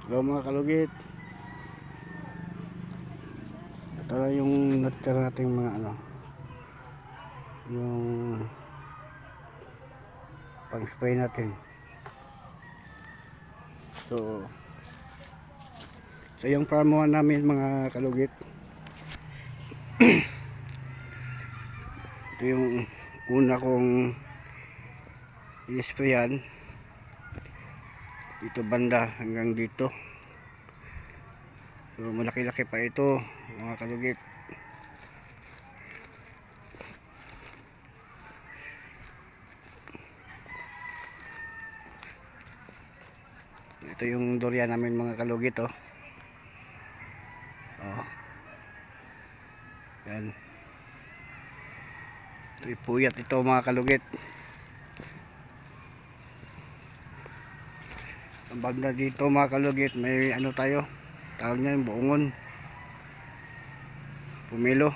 Hello mga kalugit. Ito na yung natira nating mga yung pang spray natin. So yung farmuhan namin mga kalugit. Ito yung una kong i-sprayan dito banda hanggang dito. So malaki-laki pa ito mga kalugit. Ito yung durian namin mga kalugit oh. Yan. Ito puyat ito mga kalugit. Ang banda dito mga kalugit may tayo. Tawag niya yung buongon. Pumilo.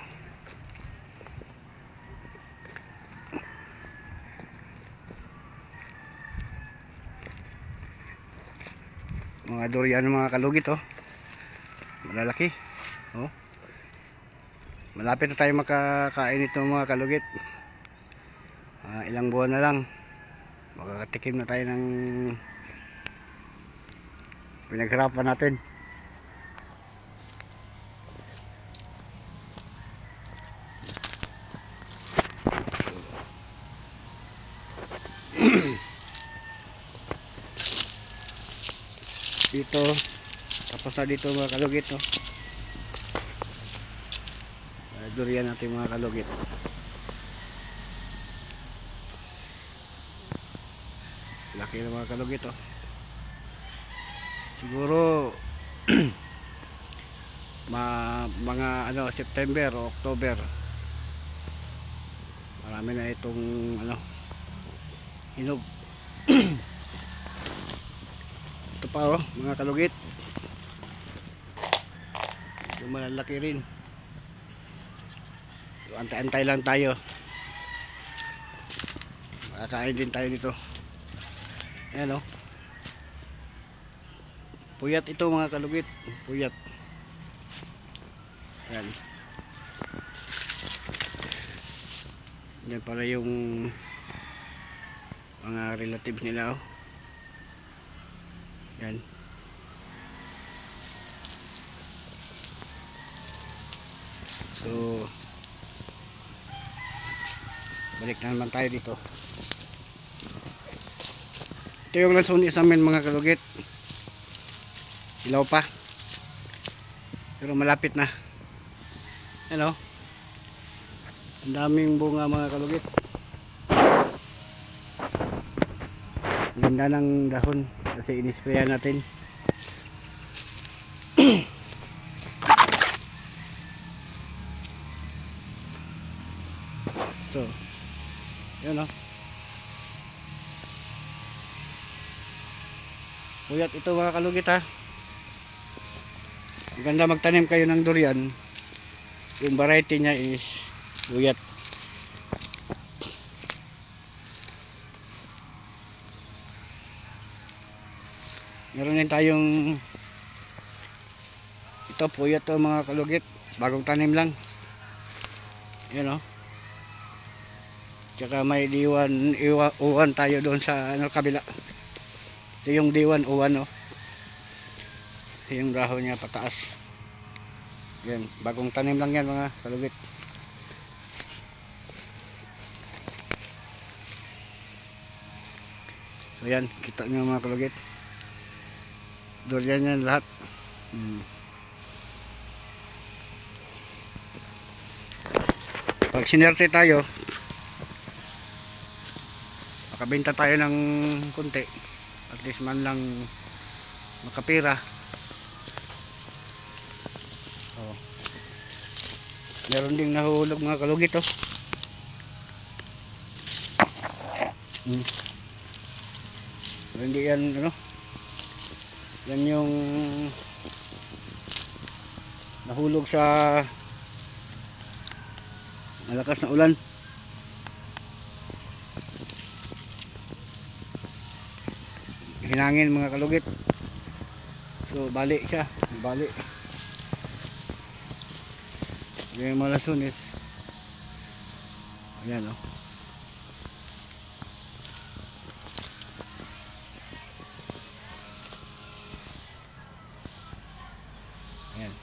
Mga durian mga kalugit oh. Malalaki. Oh. Malapit na tayo makakain ito mga kalugit. Ilang buwan na lang makakatikim na tayo ng pinaghirapan natin. Dito tapos na dito mga kalugit oh. Durian natin mga kalugit. Laki ng mga kalugit oh. Siguro mga September o October marami na itong hinog. Ito pa oh mga kalugit. Ito malalaki rin. So, antay-antay lang tayo. Makakain din tayo nito. Ayan oh. Puyat ito mga kalugit. Puyat. Ayan. Yan pala yung mga relatives nila oh. Yan. So balik na naman tayo dito. Ito yung lansones namin mga kalugit. Ilaw pa. Pero malapit na. Ano? Ang daming bunga mga kalugit. Ganda ng dahon kasi inisprayan natin. So, yun o. Puyat ito mga kalugit ha. Maganda magtanim kayo ng durian. Yung variety niya is puyat. Meron din tayong ito puyat to mga kalugit. Bagong tanim lang. Yan o. Tsaka may uwan tayo doon sa kabila. Ito yung D1 uwan oh. Yung dahon niya pataas. Yan, bagong tanim lang yan mga kalugit. So yan, kita nyo mga kalugit. Durian yan lahat. Pag sinerte tayo, makabenta tayo ng konti. At least man lang makapira. Oh. Meron ding nahulog mga kalugit oh. Pero hindi yan yan yung nahulog sa malakas na ulan. Hinangin mga kalugit. So bali siya, bali. Yung mga lasunis. Ayan oh. Ayan.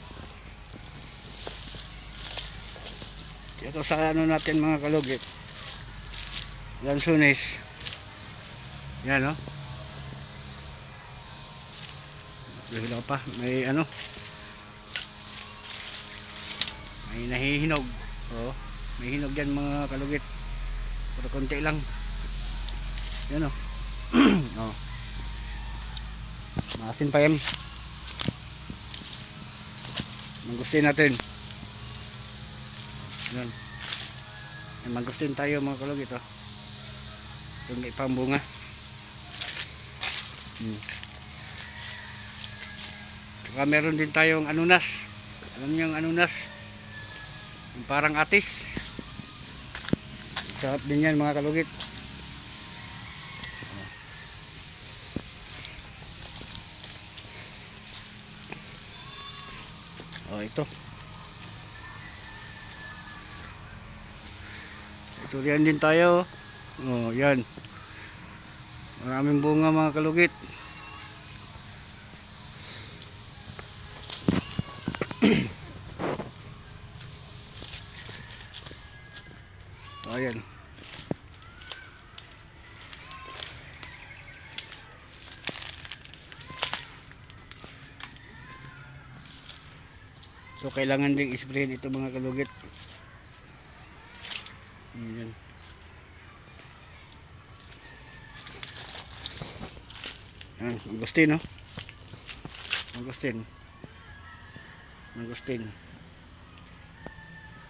Ito sa ano natin mga kalugit. Lansunis. Yan oh. Hilaw pa, may ano. May nahihinog. Oh, may hinog diyan mga kalugit. Pero konti lang. Yan oh. Oh. Maasin pa yan. Mangustin natin. Yan. Mangustin tayo mga kalugit oh. Hindi pang bunga. Saka meron din tayong anunas. Alam niyo yung anunas? Yung parang atis. Sarap din yan mga kalugit. Oh, ito. Ito yan din tayo. Oh, yan. Maraming bunga mga kalugit. Ayan. So kailangan ding i-spray dito mga kalugit. Ayan. Ayan, mangustin no. Mangustin. Mangustin.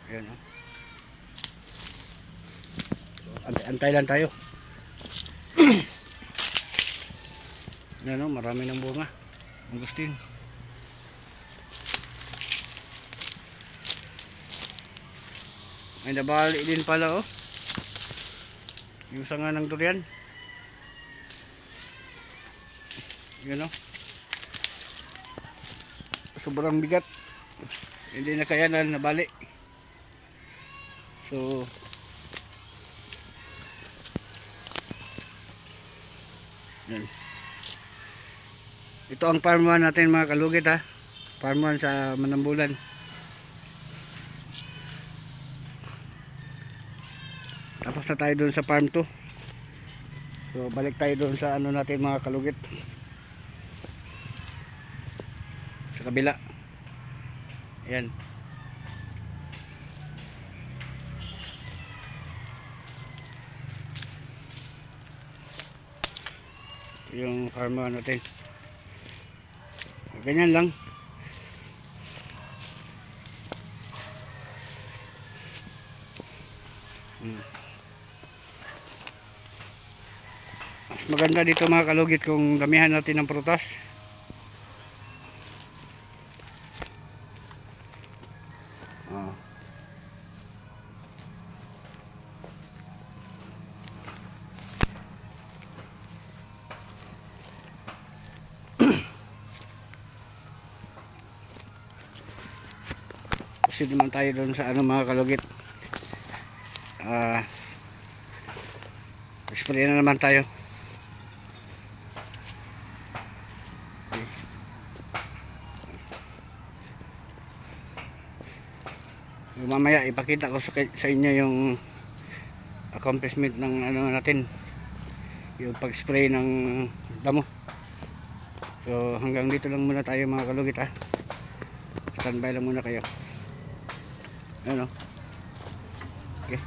Ayan no. Antay lang tayo. Ano, marami ng bunga. Mangustin. May nabali din pala oh. Yung sanga ng durian. Yun oh. Sobrang bigat. Hindi na kayanan, nabali. So yan. Ito ang farm 1 natin mga kalugit ha. Farm 1 sa Manambulan. Tapos na tayo doon sa farm 2. So balik tayo doon sa ano natin mga kalugit. Sa kabila. Ayan. Yung farm natin. Ganyan lang. Mas maganda dito mga kalugit kung damihan natin ng prutas. Oh. Kasi naman tayo doon sa ano mga kalugit. Spray na naman tayo. Mamaya ipakita ko sa inyo yung accomplishment ng ano natin, yung pag-spray ng damo. So hanggang dito lang muna tayo mga kalugit ha. Standby lang muna kayo. Ano? Okay.